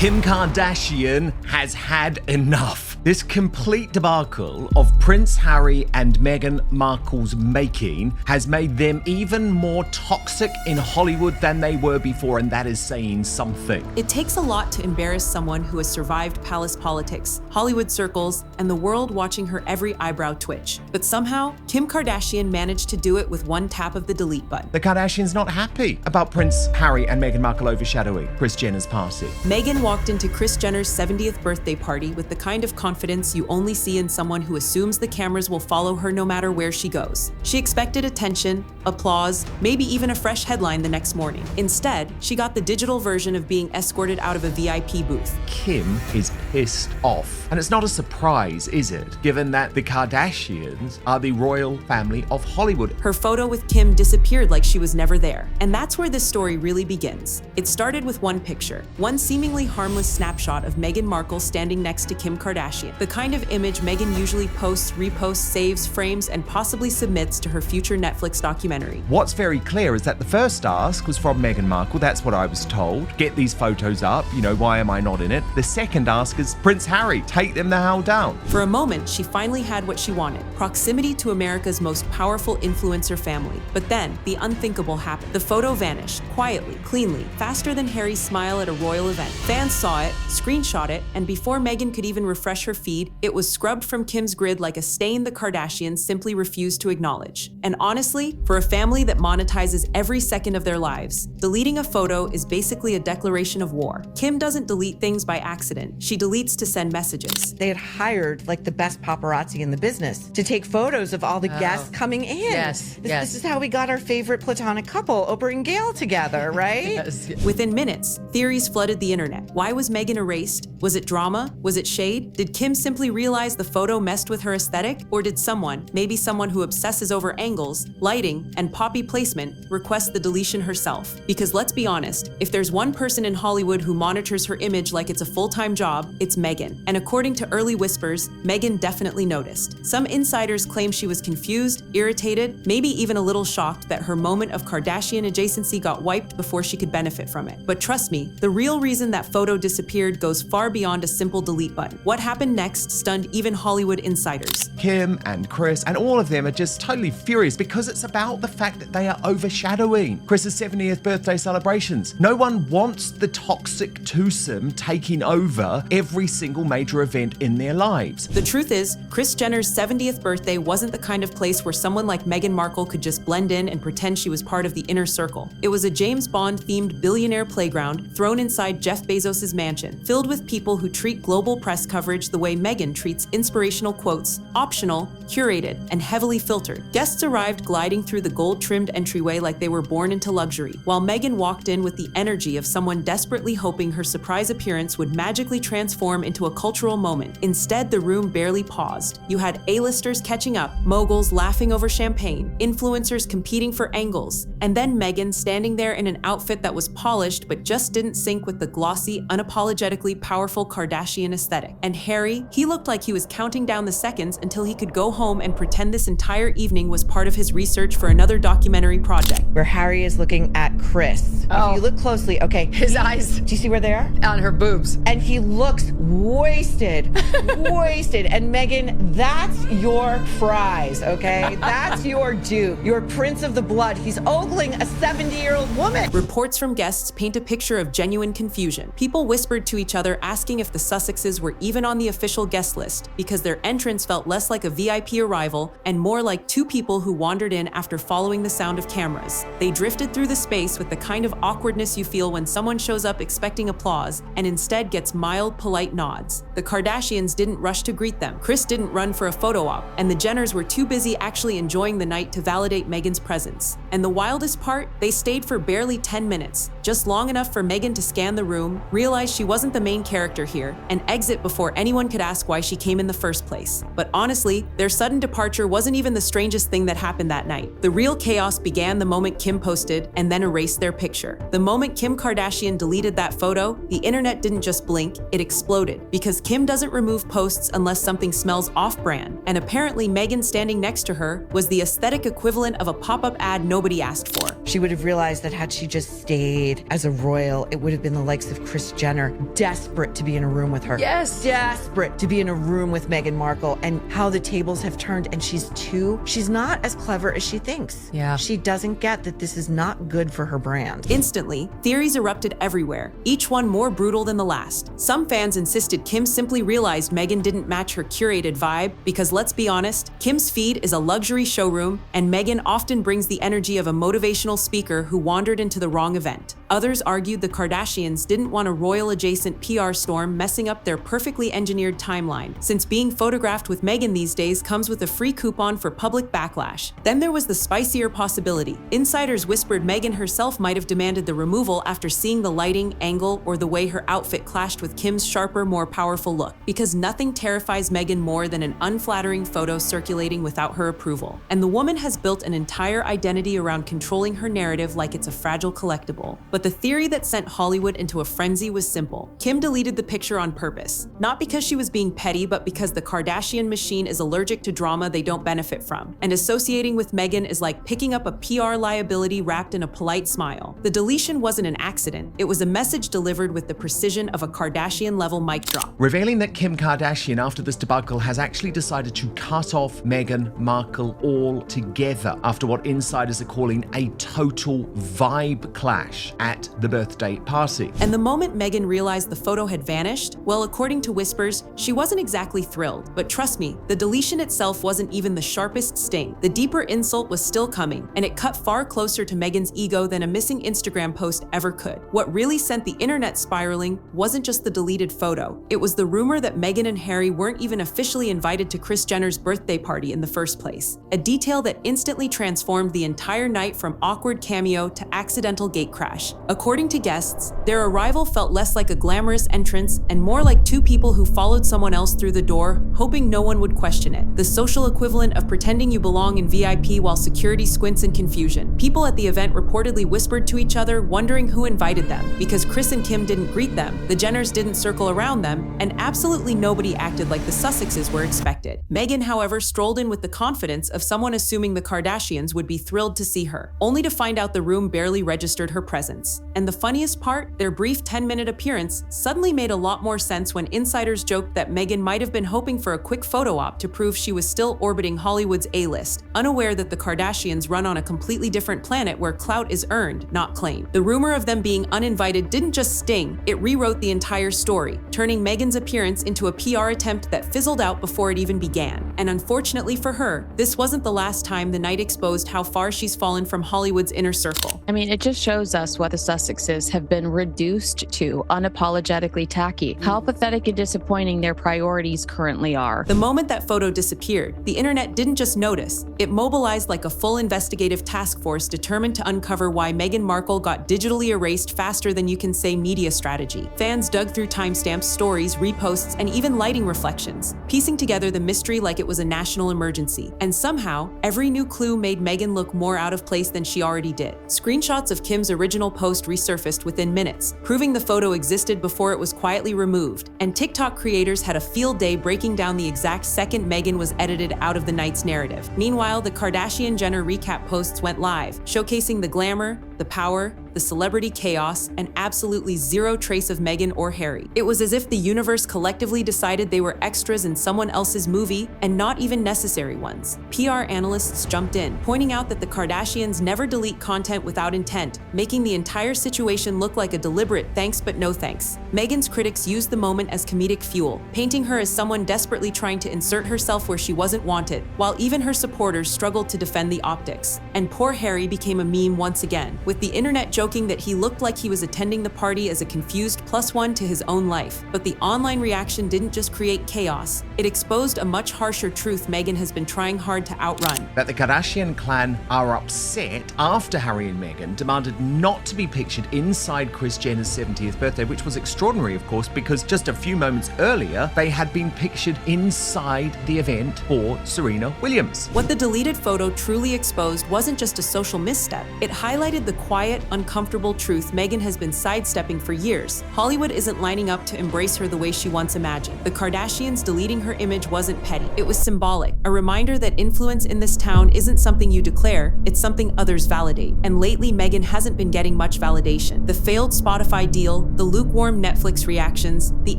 Kim Kardashian has had enough. This complete debacle of Prince Harry and Meghan Markle's making has made them even more toxic in Hollywood than they were before, and that is saying something. It takes a lot to embarrass someone who has survived palace politics, Hollywood circles, and the world watching her every eyebrow twitch. But somehow, Kim Kardashian managed to do it with one tap of the delete button. The Kardashians not happy about Prince Harry and Meghan Markle overshadowing Kris Jenner's party. Meghan walked into Kris Jenner's 70th birthday party with the kind of confidence you only see in someone who assumes the cameras will follow her no matter where she goes. She expected attention, applause, maybe even a fresh headline the next morning. Instead, she got the digital version of being escorted out of a VIP booth. Kim is pissed off. And it's not a surprise, is it? Given that the Kardashians are the royal family of Hollywood. Her photo with Kim disappeared like she was never there. And that's where this story really begins. It started with one picture, one seemingly harmless snapshot of Meghan Markle standing next to Kim Kardashian. The kind of image Meghan usually posts, reposts, saves, frames, and possibly submits to her future Netflix documentary. What's very clear is that the first ask was from Meghan Markle. That's what I was told. Get these photos up. Why am I not in it? The second ask is Prince Harry. Take them the hell down. For a moment, she finally had what she wanted. Proximity to America's most powerful influencer family. But then, the unthinkable happened. The photo vanished, quietly, cleanly, faster than Harry's smile at a royal event. Fans saw it, screenshot it, and before Meghan could even refresh her feed, it was scrubbed from Kim's grid like a stain the Kardashians simply refused to acknowledge. And honestly, for a family that monetizes every second of their lives, deleting a photo is basically a declaration of war. Kim doesn't delete things by accident. She deletes to send messages. They had hired the best paparazzi in the business to take photos of all the guests coming in. Yes. This is how we got our favorite platonic couple, Oprah and Gayle, together, right? Yes. Within minutes, theories flooded the internet. Why was Meghan erased? Was it drama? Was it shade? Did Kim simply realize the photo messed with her aesthetic? Or did someone, maybe someone who obsesses over angles, lighting, and poppy placement, request the deletion herself? Because let's be honest, if there's one person in Hollywood who monitors her image like it's a full-time job, it's Meghan. And according to early whispers, Meghan definitely noticed. Some insiders claim she was confused, irritated, maybe even a little shocked that her moment of Kardashian adjacency got wiped before she could benefit from it. But trust me, the real reason that photo disappeared goes far beyond a simple delete button. What happened next stunned even Hollywood insiders. Kim and Kris and all of them are just totally furious because it's about the fact that they are overshadowing Kris's 70th birthday celebrations. No one wants the toxic twosome taking over every single major event in their lives. The truth is, Kris Jenner's 70th birthday wasn't the kind of place where someone like Meghan Markle could just blend in and pretend she was part of the inner circle. It was a James Bond-themed billionaire playground thrown inside Jeff Bezos' mansion, filled with people who treat global press coverage the way Meghan treats inspirational quotes, optional, curated, and heavily filtered. Guests arrived gliding through the gold-trimmed entryway like they were born into luxury, while Meghan walked in with the energy of someone desperately hoping her surprise appearance would magically transform into a cultural moment. Instead, the room barely paused. You had A-listers catching up, moguls laughing over champagne, influencers competing for angles, and then Meghan standing there in an outfit that was polished but just didn't sync with the glossy, unapologetically powerful Kardashian aesthetic. And Harry, he looked like he was counting down the seconds until he could go home and pretend this entire evening was part of his research for another documentary project. Where Harry is looking at Kris. Oh. If you look closely, okay. His eyes Do you see where they are? on her boobs. And he looks wasted, wasted. And Meghan, that's your prize, okay? That's your due. Your prince of the blood. He's ogling a 70-year-old woman. Reports from guests paint a picture of genuine confusion. People whispered to each other asking if the Sussexes were even on the official guest list because their entrance felt less like a VIP arrival and more like two people who wandered in after following the sound of cameras. They drifted through the space with the kind of awkwardness you feel when someone shows up expecting applause and instead gets mild, polite nods. The Kardashians didn't rush to greet them. Kris didn't run for a photo op, and the Jenners were too busy actually enjoying the night to validate Meghan's presence. And the wildest part, they stayed for barely 10 minutes, just long enough for Meghan to scan the room, realize she wasn't the main character here, and exit before anyone anyone could ask why she came in the first place. But honestly, their sudden departure wasn't even the strangest thing that happened that night. The real chaos began the moment Kim posted and then erased their picture. The moment Kim Kardashian deleted that photo, the internet didn't just blink, it exploded. Because Kim doesn't remove posts unless something smells off-brand. And apparently Meghan standing next to her was the aesthetic equivalent of a pop-up ad nobody asked for. She would have realized that had she just stayed as a royal, it would have been the likes of Kris Jenner, desperate to be in a room with her. Yes. Desperate to be in a room with Meghan Markle, and how the tables have turned, and she's not as clever as she thinks. Yeah. She doesn't get that this is not good for her brand. Instantly, theories erupted everywhere, each one more brutal than the last. Some fans insisted Kim simply realized Meghan didn't match her curated vibe because, let's be honest, Kim's feed is a luxury showroom, and Meghan often brings the energy of a motivational speaker who wandered into the wrong event. Others argued the Kardashians didn't want a royal-adjacent PR storm messing up their perfectly engineered timeline, since being photographed with Meghan these days comes with a free coupon for public backlash. Then there was the spicier possibility. Insiders whispered Meghan herself might have demanded the removal after seeing the lighting, angle, or the way her outfit clashed with Kim's sharper, more powerful look. Because nothing terrifies Meghan more than an unflattering photo circulating without her approval. And the woman has built an entire identity around controlling her narrative like it's a fragile collectible. But the theory that sent Hollywood into a frenzy was simple. Kim deleted the picture on purpose. Not because she was being petty, but because the Kardashian machine is allergic to drama they don't benefit from. And associating with Meghan is like picking up a PR liability wrapped in a polite smile. The deletion wasn't an accident. It was a message delivered with the precision of a Kardashian-level mic drop. Revealing that Kim Kardashian, after this debacle, has actually decided to cut off Meghan Markle altogether after what insiders are calling a total vibe clash at the birthday party. And the moment Meghan realized the photo had vanished, well, according to whispers, she wasn't exactly thrilled. But trust me, the deletion itself wasn't even the sharpest sting. The deeper insult was still coming, and it cut far closer to Meghan's ego than a missing Instagram post ever could. What really sent the internet spiraling wasn't just the deleted photo. It was the rumor that Meghan and Harry weren't even officially invited to Kris Jenner's birthday party in the first place. A detail that instantly transformed the entire night from awkward cameo to accidental gatecrash. According to guests, their arrival felt less like a glamorous entrance and more like two people who followed someone else through the door, hoping no one would question it. The social equivalent of pretending you belong in VIP while security squints in confusion. People at the event reportedly whispered to each other, wondering who invited them. Because Kris and Kim didn't greet them, the Jenners didn't circle around them, and absolutely nobody acted like the Sussexes were expected. Meghan, however, strolled in with the confidence of someone assuming the Kardashians would be thrilled to see her, only to find out the room barely registered her presence. And the funniest part, their brief 10-minute appearance suddenly made a lot more sense when insiders joked that Meghan might have been hoping for a quick photo op to prove she was still orbiting Hollywood's A-list, unaware that the Kardashians run on a completely different planet where clout is earned, not claimed. The rumor of them being uninvited didn't just sting, it rewrote the entire story, turning Meghan's appearance into a PR attempt that fizzled out before it even began. And unfortunately for her, this wasn't the last time the night exposed how far she's fallen from Hollywood's inner circle. I mean, it just shows us what the Sussexes have been reduced to, unapologetically tacky. How pathetic and disappointing their priorities currently are. The moment that photo disappeared, the internet didn't just notice, it mobilized like a full investigative task force determined to uncover why Meghan Markle got digitally erased faster than you can say media strategy. Fans dug through timestamps, stories, reposts, and even lighting reflections, piecing together the mystery like it was a national emergency. And somehow, every new clue made Meghan look more out of place than she already did. Screenshots of Kim's original post resurfaced within minutes, proving the photo existed before it was quietly removed. And TikTok creators had a field day breaking down the exact second Meghan was edited out of the night's narrative. Meanwhile, the Kardashian-Jenner recap posts went live, showcasing the glamour, the power, the celebrity chaos, and absolutely zero trace of Meghan or Harry. It was as if the universe collectively decided they were extras in someone else's movie, and not even necessary ones. PR analysts jumped in, pointing out that the Kardashians never delete content without intent, making the entire situation look like a deliberate thanks but no thanks. Meghan's critics used the moment as comedic fuel, painting her as someone desperately trying to insert herself where she wasn't wanted, while even her supporters struggled to defend the optics. And poor Harry became a meme once again, with the internet joking that he looked like he was attending the party as a confused +1 to his own life. But the online reaction didn't just create chaos, it exposed a much harsher truth Meghan has been trying hard to outrun. That the Kardashian clan are upset after Harry and Meghan demanded not to be pictured inside Kris Jenner's 70th birthday, which was extraordinary, of course, because just a few moments earlier, they had been pictured inside the event for Serena Williams. What the deleted photo truly exposed wasn't just a social misstep. It highlighted the quiet, uncomfortable truth Meghan has been sidestepping for years. Hollywood isn't lining up to embrace her the way she once imagined. The Kardashians deleting her image wasn't petty. It was symbolic, a reminder that influence in this town isn't something you declare, it's something others validate. And lately, Meghan hasn't been getting much validation. The failed Spotify deal, the lukewarm Netflix reactions, the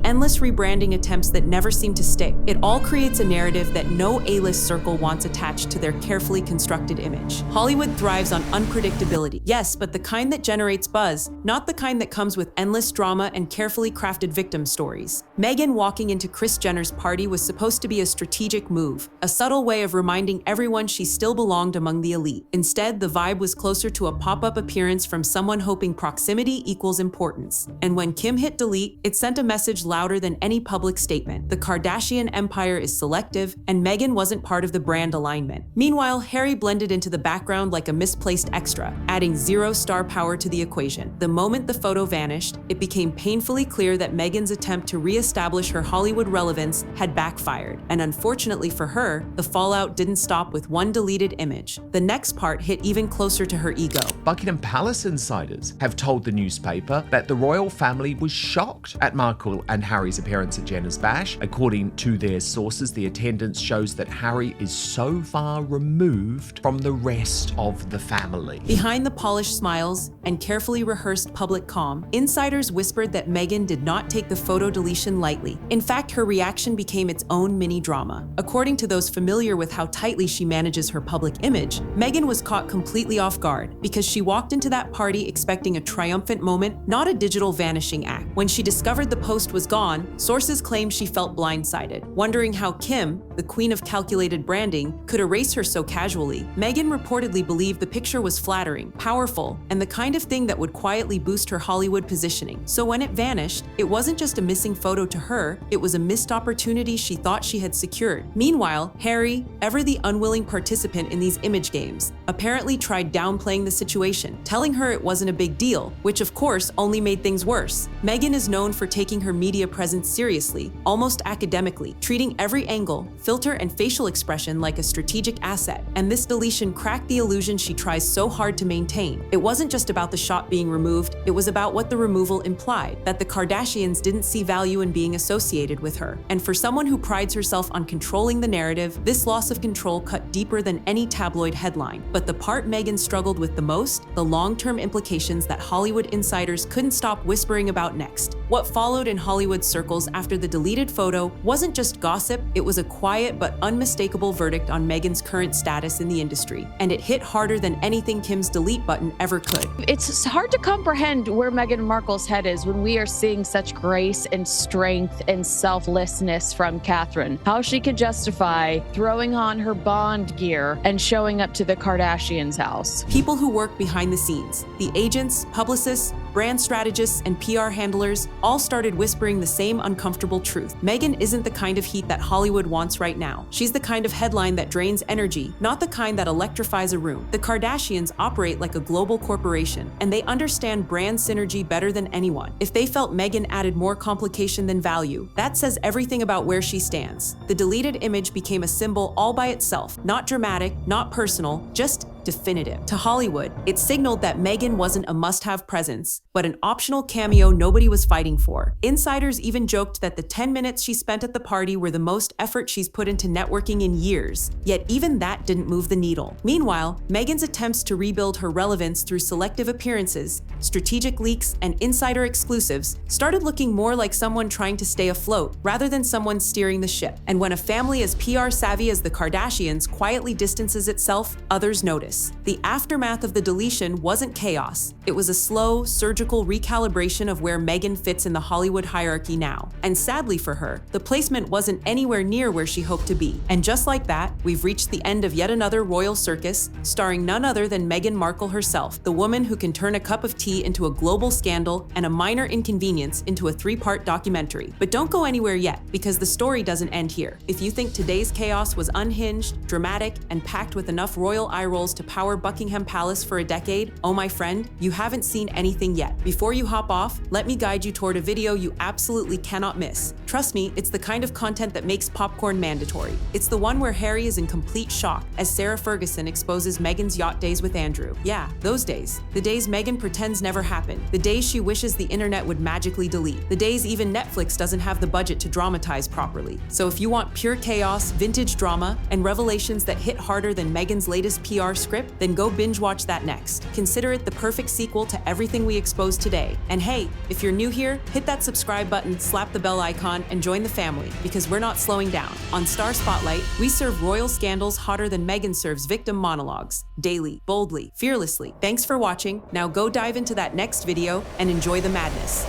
endless rebranding attempts that never seem to stick. It all creates a narrative that no A-list circle wants attached to their carefully constructed image. Hollywood thrives on unpredictability. Yes, but the kind that generates buzz, not the kind that comes with endless drama and carefully crafted victim stories. Meghan walking into Kris Jenner's party was supposed to be a strategic move, a subtle way of reminding everyone she still belonged among the elite. Instead, the vibe was closer to a pop-up appearance from someone hoping proximity equals importance. And when Kim hit delete, it sent a message louder than any public statement. The Kardashian empire is selective, and Meghan wasn't part of the brand alignment. Meanwhile, Harry blended into the background like a misplaced extra, adding zero star power to the equation. The moment the photo vanished, it became painfully clear that Meghan's attempt to re-establish her Hollywood relevance had backfired. And unfortunately for her, the fallout didn't stop with one deleted image. The next part hit even closer to her ego. Buckingham Palace insiders have told the newspaper that the royal family was shocked at Markle and Harry's appearance at Jenner's bash. According to their sources, the attendance shows that Harry is so far removed from the rest of the family. Behind the polished smiles and carefully rehearsed public calm, insiders whispered that Meghan did not take the photo deletion lightly. In fact, her reaction became its own mini-drama. According to those familiar with how tightly she manages her public image, Meghan was caught completely off guard because she walked into that party expecting a triumphant moment, not a digital vanishing act. When she discovered the post was gone, sources claim she felt blindsided, wondering how Kim, the queen of calculated branding, could erase her so casually. Meghan reportedly believed the picture was flattering, powerful, and the kind of thing that would quietly boost her Hollywood positioning. So when it vanished, it wasn't just a missing photo to her, it was a missed opportunity she thought she had secured. Meanwhile, Harry, ever the unwilling participant in these image games, apparently tried downplaying the situation, telling her it wasn't a big deal, which of course only made things worse. Meghan is known for taking her media presence seriously, almost academically, treating every angle, filter, and facial expression like a strategic asset, and this deletion cracked the illusion she tries so hard to maintain. It wasn't just about the shot being removed, it was about what the removal implied, that the Kardashians didn't see value in being associated with her. And for someone who prides herself on controlling the narrative, this loss of control cut deeper than any tabloid headline. But the part Meghan struggled with the most, the long-term implications that Hollywood insiders couldn't stop whispering about next. What followed in Hollywood circles after the deleted photo wasn't just gossip, it was a quiet but unmistakable verdict on Meghan's current status in the industry. And it hit harder than anything Kim's delete button ever could. It's hard to comprehend where Meghan Markle's head is when we are seeing such grace and strength and selflessness from Catherine. How she could justify throwing on her Bond gear and showing up to the Kardashians' house. People who work behind the scenes, the agents, publicists, brand strategists, and PR handlers all started whispering the same uncomfortable truth. Meghan isn't the kind of heat that Hollywood wants right now. She's the kind of headline that drains energy, not the kind that electrifies a room. The Kardashians operate like a global corporation, and they understand brand synergy better than anyone. If they felt Meghan added more complication than value, that says everything about where she stands. The deleted image became a symbol all by itself, not dramatic, not personal, just definitive. To Hollywood, it signaled that Meghan wasn't a must-have presence, but an optional cameo nobody was fighting for. Insiders even joked that the 10 minutes she spent at the party were the most effort she's put into networking in years. Yet even that didn't move the needle. Meanwhile, Meghan's attempts to rebuild her relevance through selective appearances, strategic leaks, and insider exclusives started looking more like someone trying to stay afloat rather than someone steering the ship. And when a family as PR savvy as the Kardashians quietly distances itself, others notice. notice. The aftermath of the deletion wasn't chaos. It was a slow, surgical recalibration of where Meghan fits in the Hollywood hierarchy now. And sadly for her, the placement wasn't anywhere near where she hoped to be. And just like that, we've reached the end of yet another royal circus, starring none other than Meghan Markle herself, the woman who can turn a cup of tea into a global scandal and a minor inconvenience into a 3-part documentary. But don't go anywhere yet, because the story doesn't end here. If you think today's chaos was unhinged, dramatic, and packed with enough royal eye rolls to power Buckingham Palace for a decade, oh my friend, you haven't seen anything yet. Before you hop off, let me guide you toward a video you absolutely cannot miss. Trust me, it's the kind of content that makes popcorn mandatory. It's the one where Harry is in complete shock as Sarah Ferguson exposes Meghan's yacht days with Andrew. Yeah, those days. The days Meghan pretends never happened. The days she wishes the internet would magically delete. The days even Netflix doesn't have the budget to dramatize properly. So if you want pure chaos, vintage drama, and revelations that hit harder than Meghan's latest PR script, then go binge watch that next. Consider it the perfect sequel to everything we exposed today. And hey, if you're new here, hit that subscribe button, slap the bell icon, and join the family, because we're not slowing down. On Star Spotlight, we serve royal scandals hotter than Meghan serves victim monologues. Daily, boldly, fearlessly. Thanks for watching. Now go dive into that next video and enjoy the madness.